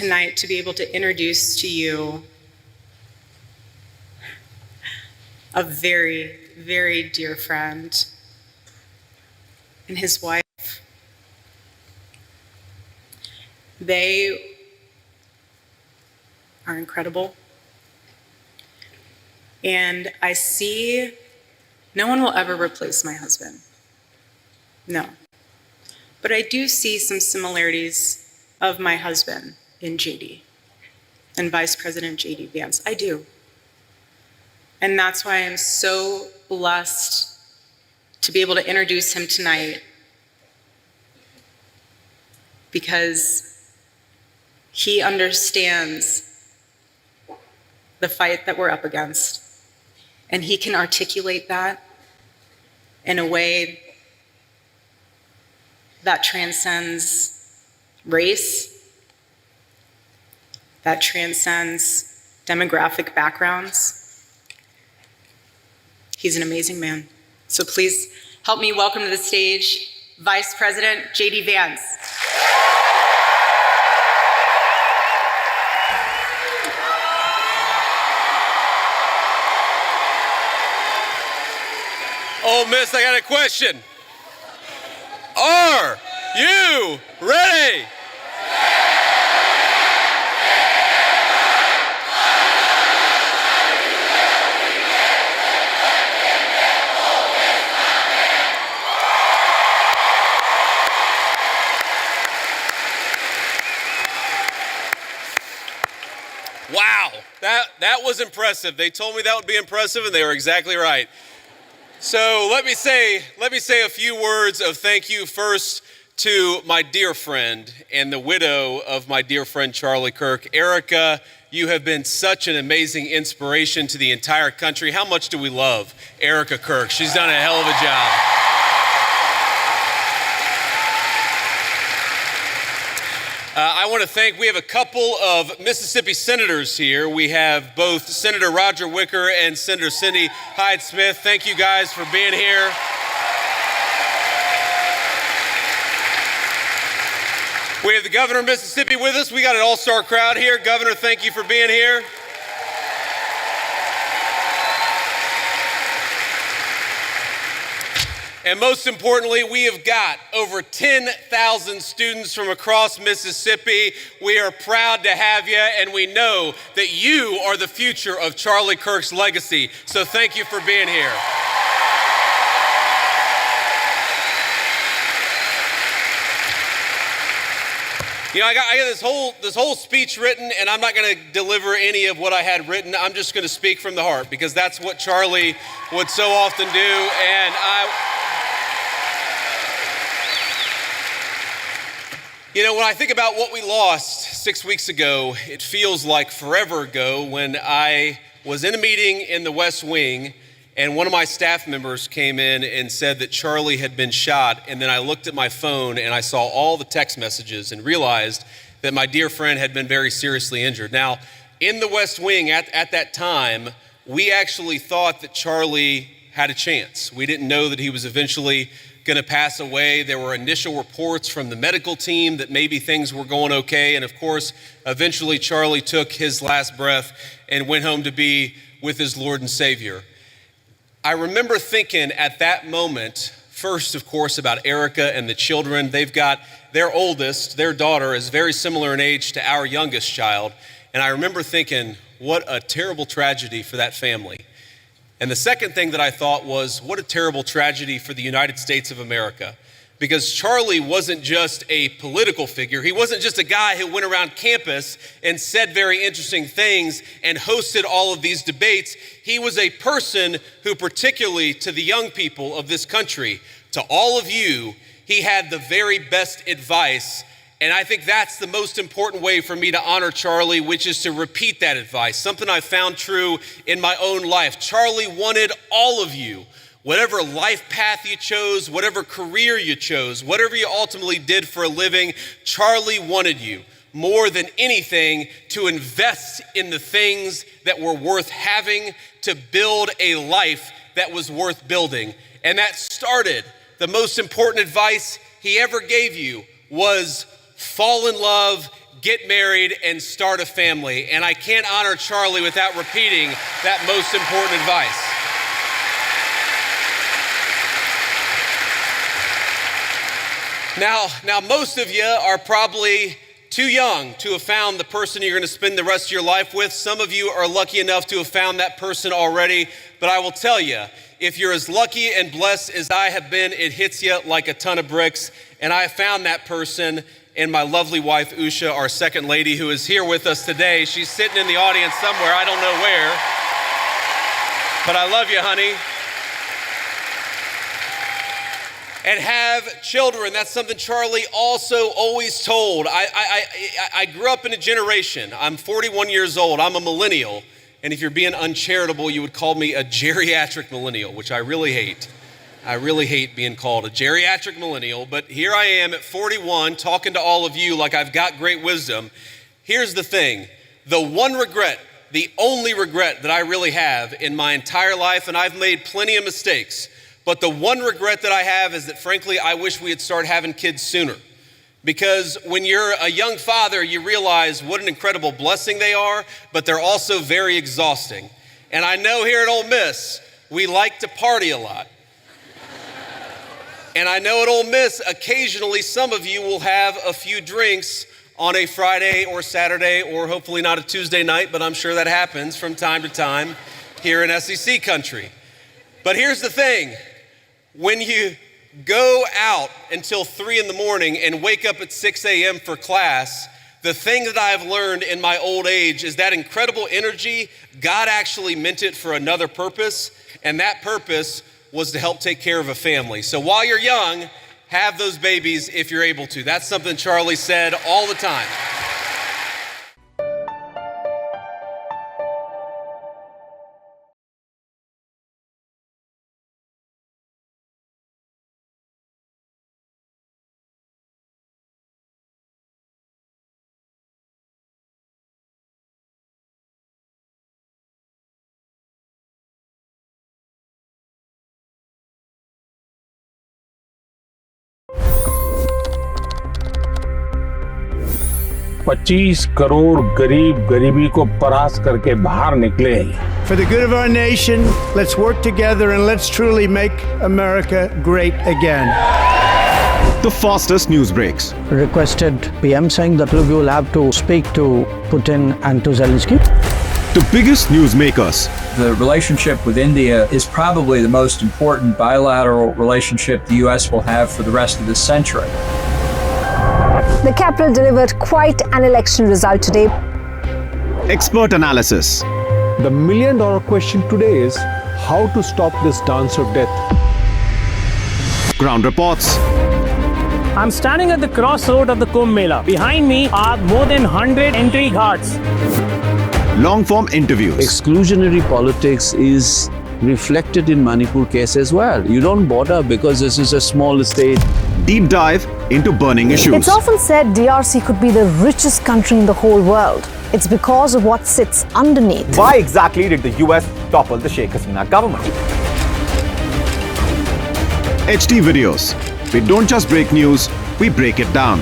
tonight to be able to introduce to you a very, very dear friend and his wife. They are incredible. And I see no one will ever replace my husband. No. But I do see some similarities of my husband in JD and Vice President JD Vance. I do. And that's why I'm so blessed to be able to introduce him tonight, because he understands the fight that we're up against, and he can articulate that in a way that transcends race, that transcends demographic backgrounds. He's an amazing man. So please help me welcome to the stage Vice President JD Vance. Oh, miss, I got a question. Are you ready? Wow, that was impressive. They told me that would be impressive, and they were exactly right. So let me say a few words of thank you first to my dear friend and the widow of my dear friend Charlie Kirk. Erika, you have been such an amazing inspiration to the entire country. How much do we love Erika Kirk? She's done a hell of a job. I want to thank, we have a couple of Mississippi senators here. We have both Senator Roger Wicker and Senator Cindy Hyde-Smith. Thank you guys for being here. We have the governor of Mississippi with us. We got an all-star crowd here. Governor, thank you for being here. And most importantly, we have got over 10,000 students from across Mississippi. We are proud to have you, and we know that you are the future of Charlie Kirk's legacy. So thank you for being here. You know, I got this whole speech written, and I'm not going to deliver any of what I had written. I'm just going to speak from the heart, because that's what Charlie would so often do. And you know, when I think about what we lost 6 weeks ago, it feels like forever ago when I was in a meeting in the West Wing and one of my staff members came in and said that Charlie had been shot. And then I looked at my phone and I saw all the text messages and realized that my dear friend had been very seriously injured. Now, in the West Wing at that time, we actually thought that Charlie had a chance. We didn't know that he was eventually going to pass away. There were initial reports from the medical team that maybe things were going okay. And of course, eventually Charlie took his last breath and went home to be with his Lord and Savior. I remember thinking at that moment, first, of course, about Erika and the children. They've got their oldest, their daughter, is very similar in age to our youngest child. And I remember thinking, what a terrible tragedy for that family. And the second thing that I thought was, what a terrible tragedy for the United States of America. Because Charlie wasn't just a political figure. He wasn't just a guy who went around campus and said very interesting things and hosted all of these debates. He was a person who, particularly to the young people of this country, to all of you, he had the very best advice. And I think that's the most important way for me to honor Charlie, which is to repeat that advice, something I found true in my own life. Charlie wanted all of you, whatever life path you chose, whatever career you chose, whatever you ultimately did for a living, Charlie wanted you more than anything to invest in the things that were worth having, to build a life that was worth building. And that started, the most important advice he ever gave you was fall in love, get married, and start a family. And I can't honor Charlie without repeating that most important advice. Now, most of you are probably too young to have found the person you're going to spend the rest of your life with. Some of you are lucky enough to have found that person already. But I will tell you, if you're as lucky and blessed as I have been, it hits you like a ton of bricks. And I found that person in my lovely wife, Usha, our second lady, who is here with us today. She's sitting in the audience somewhere, I don't know where. But I love you, honey. And have children. That's something Charlie also always told. I grew up in a generation. I'm 41 years old. I'm a millennial. And if you're being uncharitable, you would call me a geriatric millennial, which I really hate. I really hate being called a geriatric millennial. But here I am at 41 talking to all of you like I've got great wisdom. Here's the thing. The one regret, the only regret that I really have in my entire life, and I've made plenty of mistakes, but the one regret that I have is that, frankly, I wish we had started having kids sooner. Because when you're a young father, you realize what an incredible blessing they are, but they're also very exhausting. And I know here at Ole Miss, we like to party a lot. And I know at Ole Miss, occasionally some of you will have a few drinks on a Friday or Saturday, or hopefully not a Tuesday night, but I'm sure that happens from time to time here in SEC country. But here's the thing. When you go out until 3 in the morning and wake up at 6 a.m. for class, the thing that I've learned in my old age is that incredible energy, God actually meant it for another purpose, and that purpose was to help take care of a family. So while you're young, have those babies if you're able to. That's something Charlie said all the time. $25 crore गरीब गरीबी को परास्त करके बाहर निकले। For the good of our nation, let's work together and let's truly make America great again. The fastest news breaks. Requested PM saying that look, you will have to speak to Putin and to Zelensky. The biggest news makers. The relationship with India is probably the most important bilateral relationship the U.S. will have for the rest of this century. The capital delivered quite an election result today. Expert analysis. The million-dollar question today is how to stop this dance of death. Ground reports. I'm standing at the crossroad of the Kumbh Mela. Behind me are more than 100 entry ghats. Long-form interviews. Exclusionary politics is reflected in Manipur case as well. You don't bother because this is a small state. Deep dive into burning issues. It's often said DRC could be the richest country in the whole world. It's because of what sits underneath. Why exactly did the US topple the Sheikh Hasina government? HD videos. We don't just break news, we break it down.